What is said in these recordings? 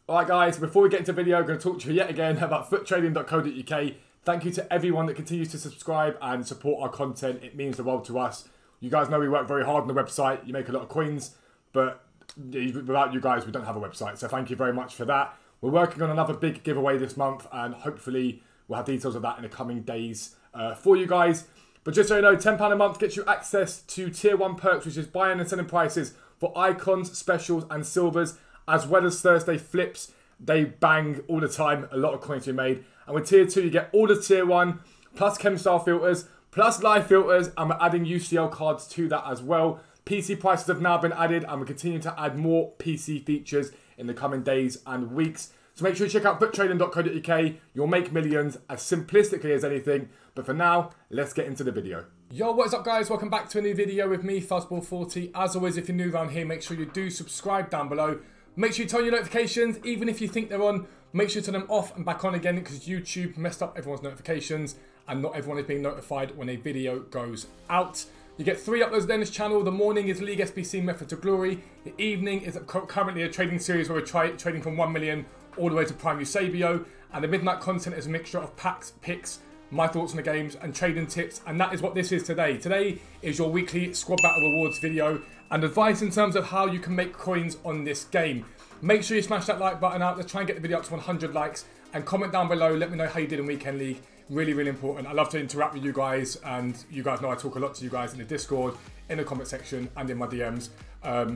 Alright guys, before we get into the video, I'm going to talk to you yet again about footrading.co.uk. Thank you to everyone that continues to subscribe and support our content. It means the world to us. You guys know we work very hard on the website. You make a lot of coins, but without you guys, we don't have a website. So thank you very much for that. We're working on another big giveaway this month, and hopefully we'll have details of that in the coming days for you guys. But just so you know, £10 a month gets you access to Tier 1 perks, which is buying and selling prices for icons, specials and silvers, as well as Thursday flips. They bang all the time, a lot of coins to be made. And with Tier 2, you get all the Tier 1, plus ChemStyle filters, plus live filters, and we're adding UCL cards to that as well. PC prices have now been added, and we're continuing to add more PC features in the coming days and weeks. So make sure you check out footrading.co.uk. You'll make millions as simplistically as anything. But for now, let's get into the video. Yo, what is up guys? Welcome back to a new video with me, Fuzzball40. As always, if you're new around here, make sure you do subscribe down below. Make sure you turn your notifications, even if you think they're on. Make sure you turn them off and back on again, because YouTube messed up everyone's notifications and not everyone is being notified when a video goes out. You get 3 uploads on this channel. The morning is League SBC Method to Glory. The evening is currently a trading series where we're trading from 1 million all the way to Prime Eusebio. And the midnight content is a mixture of packs, picks, my thoughts on the games and trading tips, and that is what this is today. Today is your weekly Squad Battle Rewards video and advice in terms of how you can make coins on this game. Make sure you smash that like button out. Let's try and get the video up to 100 likes, and comment down below. Let me know how you did in Weekend League. Really, really important. I love to interact with you guys, and you guys know I talk a lot to you guys in the Discord, in the comment section and in my DMs.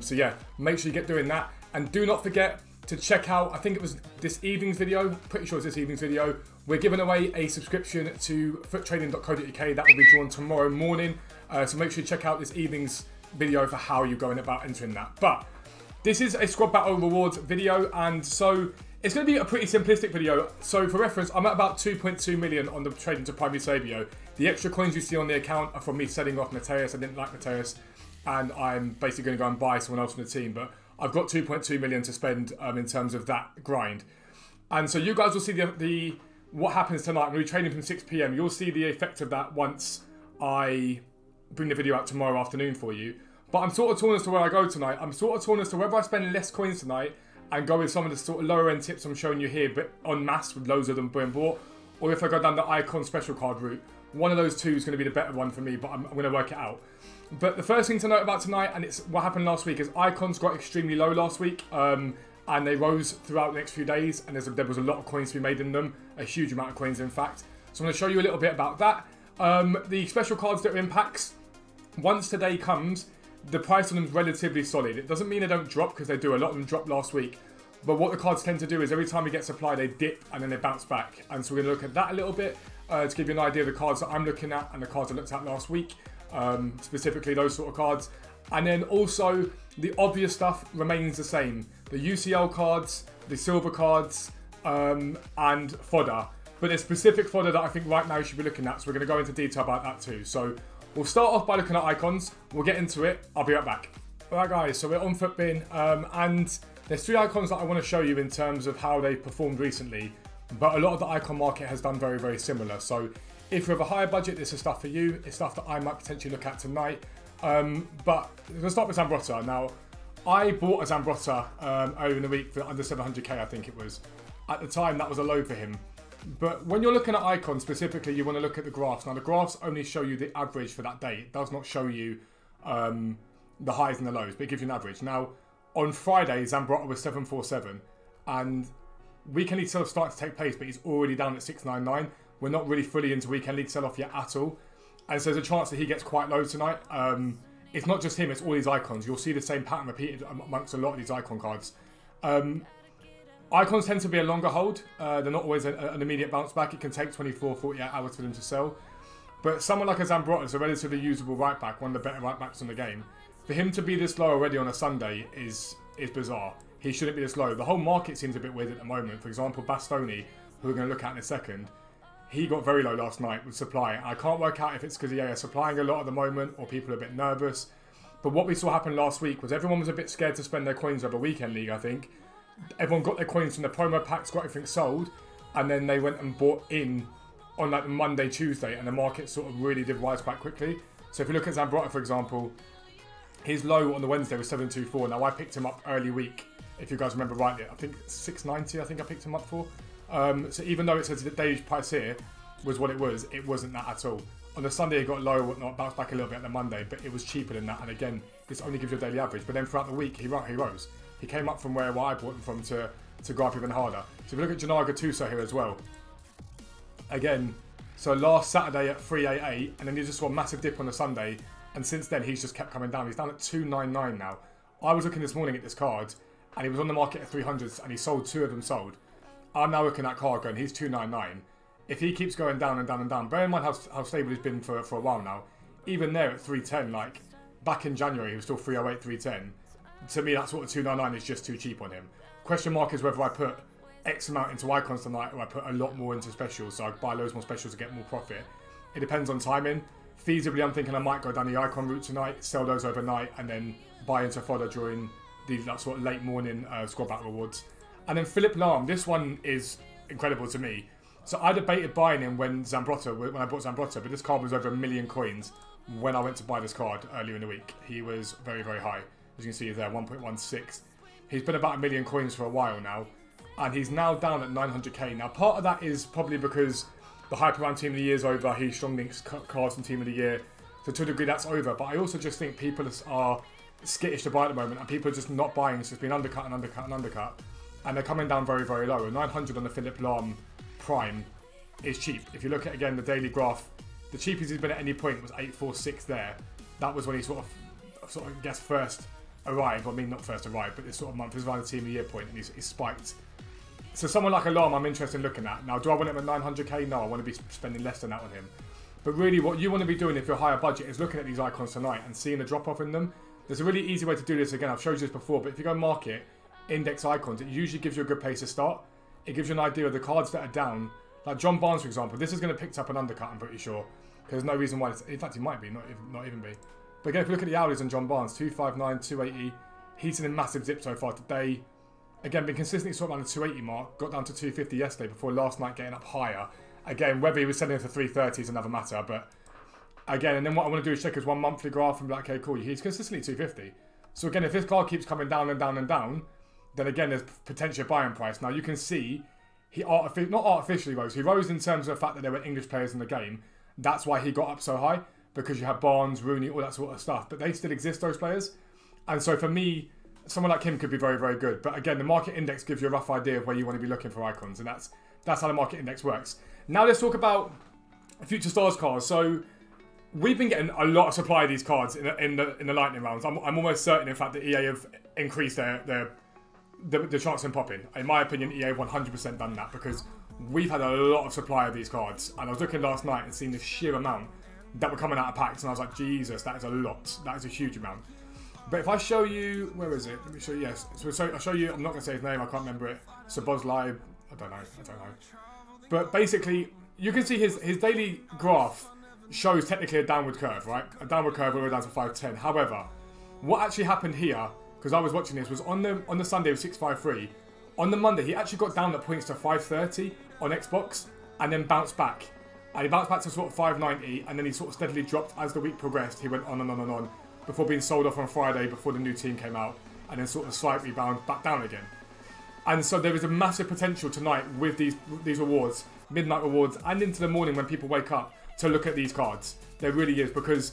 So yeah, make sure you get doing that, and do not forget to check out, I think it was this evening's video, pretty sure it's this evening's video. We're giving away a subscription to footrading.co.uk. That will be drawn tomorrow morning. So make sure you check out this evening's video for how you're going about entering that. But this is a Squad Battle Rewards video, and so it's going to be a pretty simplistic video. So for reference, I'm at about 2.2 million on the trading to Prime Eusebio. The extra coins you see on the account are from me selling off Mateus. I didn't like Mateus, and I'm basically going to go and buy someone else from the team. But I've got 2.2 million to spend in terms of that grind. And so you guys will see what happens tonight. I'm going to be trading from 6 PM. You'll see the effect of that once I bring the video out tomorrow afternoon for you. But I'm sort of torn as to where I go tonight. I'm sort of torn as to whether I spend less coins tonight and go with some of the sort of lower end tips I'm showing you here, but en masse with loads of them being bought, or if I go down the icon special card route. One of those two is going to be the better one for me, but I'm going to work it out. But the first thing to note about tonight, and it's what happened last week, is icons got extremely low last week, and they rose throughout the next few days, and there was a lot of coins to be made in them, a huge amount of coins in fact. So I'm going to show you a little bit about that. The special cards that are in packs, once today comes, the price on them is relatively solid. It doesn't mean they don't drop, because they do. A lot of them dropped last week. But what the cards tend to do is every time we get supply, they dip and then they bounce back. And so we're going to look at that a little bit to give you an idea of the cards that I'm looking at and the cards I looked at last week. Specifically those sort of cards. And then also the obvious stuff remains the same. The UCL cards, the silver cards, and fodder. But there's specific fodder that I think right now you should be looking at. So we're going to go into detail about that too. So we'll start off by looking at icons. We'll get into it. I'll be right back. Alright guys, so we're on Futbin, and there's 3 icons that I want to show you in terms of how they performed recently. But a lot of the icon market has done very, very similar. So if you have a higher budget, this is stuff for you. It's stuff that I might potentially look at tonight. But we'll start with Zambrotta. Now, I bought a Zambrotta over the week for under 700k, I think it was. At the time, that was a low for him. But when you're looking at icons specifically, you want to look at the graphs. Now, the graphs only show you the average for that day. It does not show you the highs and the lows, but it gives you an average. Now, on Friday, Zambrotta was 747, and Weekend League sell-off started to take place, but he's already down at 699. We're not really fully into Weekend League sell-off yet at all, and so there's a chance that he gets quite low tonight. It's not just him, it's all these icons. You'll see the same pattern repeated amongst a lot of these icon cards. Icons tend to be a longer hold. They're not always an immediate bounce back. It can take 24, 48 hours for them to sell. But someone like a Zambrotta is a relatively usable right back, one of the better right backs in the game. For him to be this low already on a Sunday is bizarre. He shouldn't be this low. The whole market seems a bit weird at the moment. For example, Bastoni, who we're going to look at in a second, he got very low last night with supply. I can't work out if it's because they're supplying a lot at the moment or people are a bit nervous. But what we saw happen last week was everyone was a bit scared to spend their coins over Weekend League, I think. Everyone got their coins from the promo packs, got everything sold, and then they went and bought in on like the Monday, Tuesday, and the market sort of really did rise quite quickly. So if you look at Zambrotta, for example, His low on the Wednesday was 724. Now I picked him up early week, if you guys remember rightly. I think 690. I think I picked him up for. So even though it says the daily price here was what it wasn't that at all. On the Sunday it got low, whatnot, bounced back a little bit on the Monday, but it was cheaper than that. And again, this only gives you a daily average. But then throughout the week he rose. He came up from where I bought him from to go up even harder. So if you look at Gennaro Gattuso here as well, again, so last Saturday at 388, and then you just saw a massive dip on the Sunday, and since then he's just kept coming down. He's down at 299 now. I was looking this morning at this card, and he was on the market at 300s, and he sold 2 of them sold. I'm now looking at card going, he's 299. If he keeps going down and down and down, bear in mind how stable he's been for a while now. Even there at 310, like back in January, he was still 308, 310. To me, that sort of 299 is just too cheap on him. Question mark is whether I put X amount into icons tonight or I put a lot more into specials, so I buy loads more specials to get more profit. It depends on timing. Feasibly, I'm thinking I might go down the icon route tonight, sell those overnight, and then buy into fodder during the sort of late morning squad battle rewards. And then Philipp Lahm, this one is incredible to me. So I debated buying him when I bought Zambrotta, but this card was over 1 million coins when I went to buy this card earlier in the week. He was very, very high. As you can see there, 1.16. He's been about 1 million coins for a while now, and he's now down at 900k. Now, part of that is probably because the hype around Team of the Year is over. He's Strong Links cards in Team of the Year. So to a degree, that's over. But I also just think people are skittish to buy at the moment, and people are just not buying. It's just been undercut and undercut and undercut. And they're coming down very, very low. 900 on the Philipp Lahm Prime is cheap. If you look at, again, the daily graph, the cheapest he's been at any point was 846 there. That was when he sort of I guess, first arrived. Well, I mean, not first arrived, but this sort of month is around the Team of the Year point, and he's spiked. So someone like Lahm, I'm interested in looking at. Now, do I want him at 900k? No, I want to be spending less than that on him. But really, what you want to be doing if you're higher budget is looking at these icons tonight and seeing the drop-off in them. There's a really easy way to do this. Again, I've showed you this before, but if you go market, index icons, it usually gives you a good place to start. It gives you an idea of the cards that are down. Like John Barnes, for example, this is going to pick up an undercut, I'm pretty sure. Because there's no reason why it's... In fact, he might be, not even be. But again, if you look at the hourlies on John Barnes, 259, 280. He's in a massive dip so far today. Again, been consistently sort of around the 280 mark. Got down to 250 yesterday before last night getting up higher. Again, whether he was selling for 330 is another matter. But again, and then what I want to do is check his 1 monthly graph and be like, okay, cool. He's consistently 250. So again, if this card keeps coming down and down and down, then again, there's potential buying price. Now, you can see he not artificially rose. He rose in terms of the fact that there were English players in the game. That's why he got up so high. Because you have Barnes, Rooney, all that sort of stuff. But they still exist, those players. And so for me, someone like him could be very, very good. But again, the market index gives you a rough idea of where you want to be looking for icons. And that's how the market index works. Now let's talk about Future Stars cards. So we've been getting a lot of supply of these cards in the lightning rounds. I'm almost certain, in fact, that EA have increased the chance of popping. In my opinion, EA have 100% done that because we've had a lot of supply of these cards. And I was looking last night and seeing the sheer amount that were coming out of packs, and I was like, Jesus, that is a lot. That is a huge amount. But if I show you, where is it? Let me show you, yes. So I'll show you, I'm not going to say his name, I can't remember it. Sabozlai, I don't know. But basically, you can see his daily graph shows technically a downward curve, right? A downward curve all the way down to 510. However, what actually happened here, because I was watching this, was on the Sunday it was 653. On the Monday, he actually got down at points to 530 on Xbox, and then bounced back. And he bounced back to sort of 590, and then he sort of steadily dropped as the week progressed. He went on and on and on before being sold off on Friday before the new team came out, and then sort of slight rebound back down again. And so there is a massive potential tonight with these rewards, midnight rewards, and into the morning when people wake up to look at these cards. There really is, because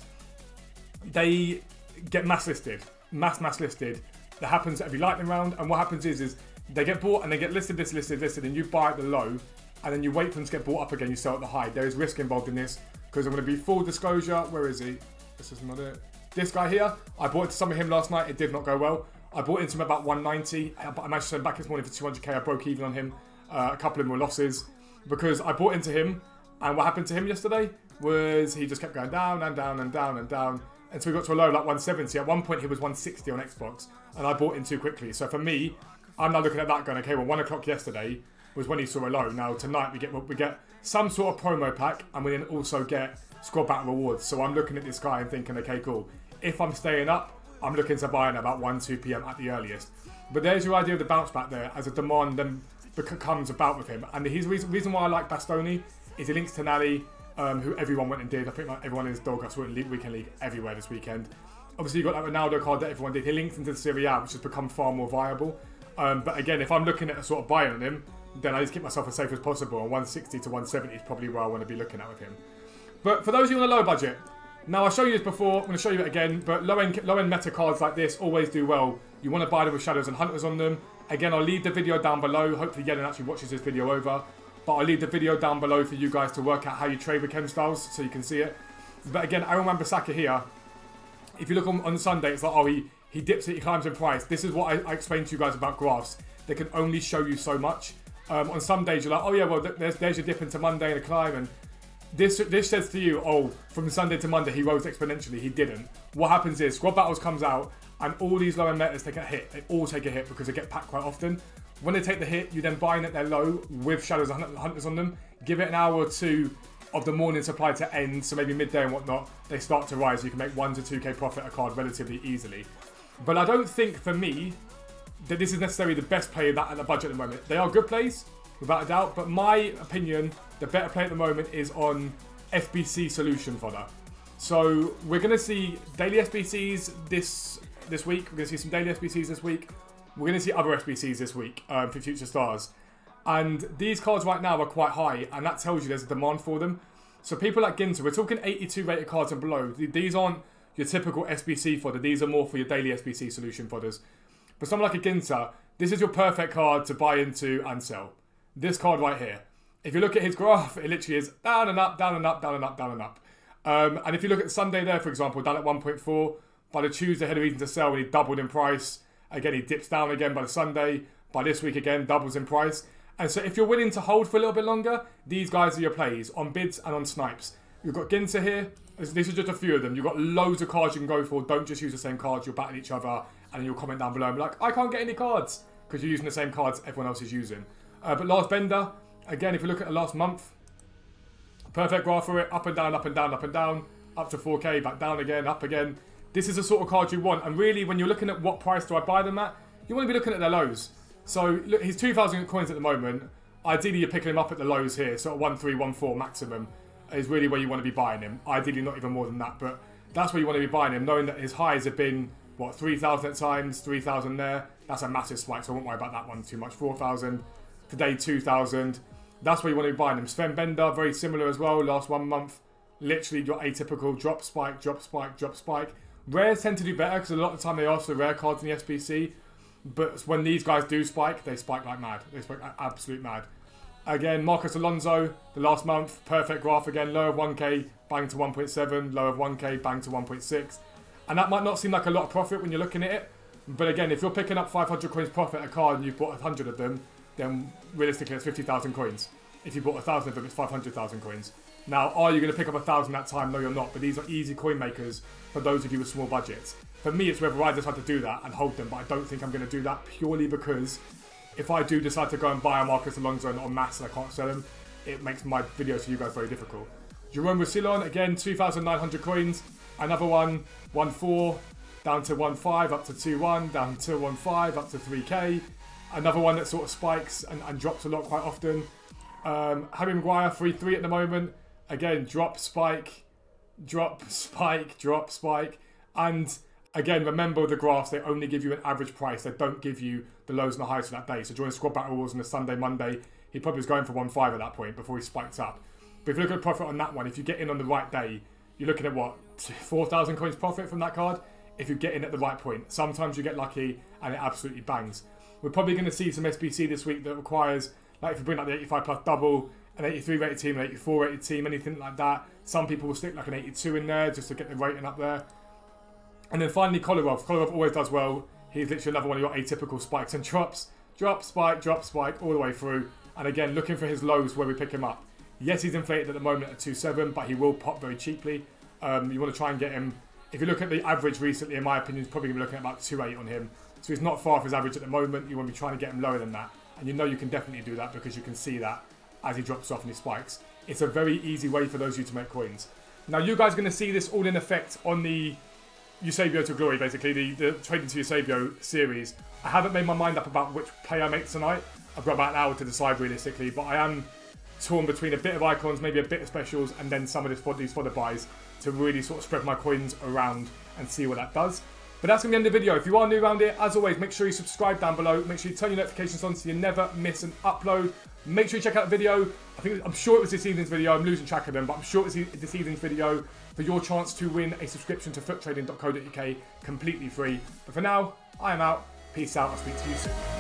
they get mass listed. Mass listed. That happens every lightning round, and what happens is they get bought and they get listed, and you buy at the low, and then you wait for them to get bought up again, you sell at the high. There is risk involved in this, because I'm going to be full disclosure. Where is he? This is not it. This guy here, I bought into some of him last night. It did not go well. I bought into him about 190. I managed to send back this morning for 200k. I broke even on him. A couple of them were losses, because I bought into him, and what happened to him yesterday was he just kept going down and down and down and down, until we got to a low like 170. At one point, he was 160 on Xbox, and I bought in too quickly. So for me, I'm now looking at that going, okay, well, 1 o'clock yesterday was when he saw a low. Now tonight we get some sort of promo pack, and we then also get squad battle rewards. So I'm looking at this guy and thinking, okay, cool. If I'm staying up, I'm looking to buy in about 1-2 p.m. at the earliest. But there's your idea of the bounce back there, as a demand then comes about with him. And his reason why I like Bastoni is he links to Nally, who everyone went and did. I think like everyone in his dog, I saw it in Weekend League everywhere this weekend. Obviously, you've got that Ronaldo card that everyone did. He links into the Serie A, which has become far more viable. But again, if I'm looking at a sort of buy on him, then I just keep myself as safe as possible. And 160 to 170 is probably where I want to be looking at with him. But for those of you on a low budget, now I've shown you this before, I'm going to show you it again, but low-end meta cards like this always do well. You want to buy them with Shadows and Hunters on them. Again, I'll leave the video down below. Hopefully Yedden actually watches this video over. But I'll leave the video down below for you guys to work out how you trade with Chem Styles so you can see it. But again, Aaron Wan-Bissaka here, if you look on Sunday, it's like, oh, he dips it, he climbs in price. This is what I explained to you guys about graphs. They can only show you so much. On some days, you're like, oh yeah, well, there's your dip into Monday and a climb. And this says to you, oh, from Sunday to Monday, he rose exponentially. He didn't. What happens is, Squad Battles comes out, and all these low-end metas take a hit. They all take a hit because they get packed quite often. When they take the hit, you then buy in at their low with Shadows and Hunters on them. Give it an hour or two of the morning supply to end, so maybe midday and whatnot, they start to rise. You can make 1 to 2k profit a card relatively easily. But I don't think, for me, that this is necessarily the best play at the budget at the moment. They are good plays, without a doubt, but my opinion, the better play at the moment is on SBC solution fodder. So we're going to see daily SBCs this week. We're going to see some daily SBCs this week. We're going to see other SBCs this week for Future Stars. And these cards right now are quite high, and that tells you there's a demand for them. So people like Ginter, we're talking 82 rated cards and below. These aren't your typical SBC fodder. These are more for your daily SBC solution fodders. But someone like a Ginter, this is your perfect card to buy into and sell. This card right here. If you look at his graph, it literally is down and up, down and up, down and up, down and up. And if you look at Sunday there, for example, down at 1.4, by the Tuesday, he had a reason to sell and he doubled in price. Again, he dips down again by the Sunday. By this week again, doubles in price. And so if you're willing to hold for a little bit longer, these guys are your plays on bids and on snipes. You've got Ginter here. This is just a few of them. You've got loads of cards you can go for. Don't just use the same cards. You'll battle each other and then you'll comment down below and be like, I can't get any cards because you're using the same cards everyone else is using. But Lars Bender, again, if you look at the last month, perfect graph for it. Up and down, up and down, up and down. Up to 4k, back down again, up again. This is the sort of card you want. And really, when you're looking at what price do I buy them at, you want to be looking at their lows. So look, he's 2,000 coins at the moment. Ideally, you're picking him up at the lows here. So at 1.314 maximum is really where you want to be buying him. Ideally, not even more than that. But that's where you want to be buying him, knowing that his highs have been, what, 3,000 at times, 3,000 there. That's a massive spike, so I won't worry about that one too much. 4,000. Today, 2,000. That's where you want to be buying him. Sven Bender, very similar as well. Last 1 month, literally your atypical drop spike, drop spike, drop spike. Rares tend to do better because a lot of the time they ask for rare cards in the SBC. But when these guys do spike, they spike like mad. They spike like absolute mad. Again, Marcos Alonso, the last month, perfect graph again. Low of 1k, bang to 1.7. Low of 1k, bang to 1.6. And that might not seem like a lot of profit when you're looking at it. But again, if you're picking up 500 coins profit a card and you've bought 100 of them, then realistically it's 50,000 coins. If you bought 1,000 of them, it's 500,000 coins. Now, are you going to pick up 1,000 that time? No, you're not. But these are easy coin makers for those of you with small budgets. For me, it's whether I decide to do that and hold them. But I don't think I'm going to do that purely because if I do decide to go and buy a Marcos Alonso en masse and I can't sell him, it makes my videos for you guys very difficult. Jerome Roussillon, again, 2,900 coins. Another one, 1.4, down to 1.5, up to 2.1, down to 1.5, up to 3k. Another one that sort of spikes and drops a lot quite often. Harry Maguire, 3.3 at the moment. Again, drop, spike, drop, spike, drop, spike. And again, remember the graphs, they only give you an average price. They don't give you the lows and the highs for that day. So during Squad Battle Wars on a Sunday, Monday, he probably was going for 1.5 at that point before he spiked up. But if you look at profit on that one, if you get in on the right day, you're looking at what, 4,000 coins profit from that card? If you get in at the right point. Sometimes you get lucky and it absolutely bangs. We're probably going to see some SBC this week that requires, like if you bring like the 85 plus double, an 83 rated team, an 84 rated team, anything like that. Some people will stick like an 82 in there just to get the rating up there. And then finally Kolarov. Kolarov always does well. He's literally another one of your atypical spikes and drops. Drop, spike, all the way through. And again, looking for his lows where we pick him up. Yes, he's inflated at the moment at 2.7, but he will pop very cheaply. You want to try and get him. If you look at the average recently, in my opinion, he's probably going to be looking at about 2.8 on him. So he's not far off his average at the moment. You want to be trying to get him lower than that. And you know you can definitely do that because you can see that as he drops off and he spikes. It's a very easy way for those of you to make coins. Now, you guys are going to see this all in effect on the Eusebio to Glory, basically, the Trading to Eusebio series. I haven't made my mind up about which play I make tonight. I've got about an hour to decide realistically, but I am torn between a bit of icons, maybe a bit of specials, and then some of these fodder buys to really sort of spread my coins around and see what that does. But that's going to be the end of the video. If you are new around here, as always, make sure you subscribe down below. Make sure you turn your notifications on so you never miss an upload. Make sure you check out the video. I'm sure it was this evening's video. I'm losing track of them, but I'm sure it was this evening's video for your chance to win a subscription to FUTTrading.co.uk completely free. But for now, I am out. Peace out. I'll speak to you soon.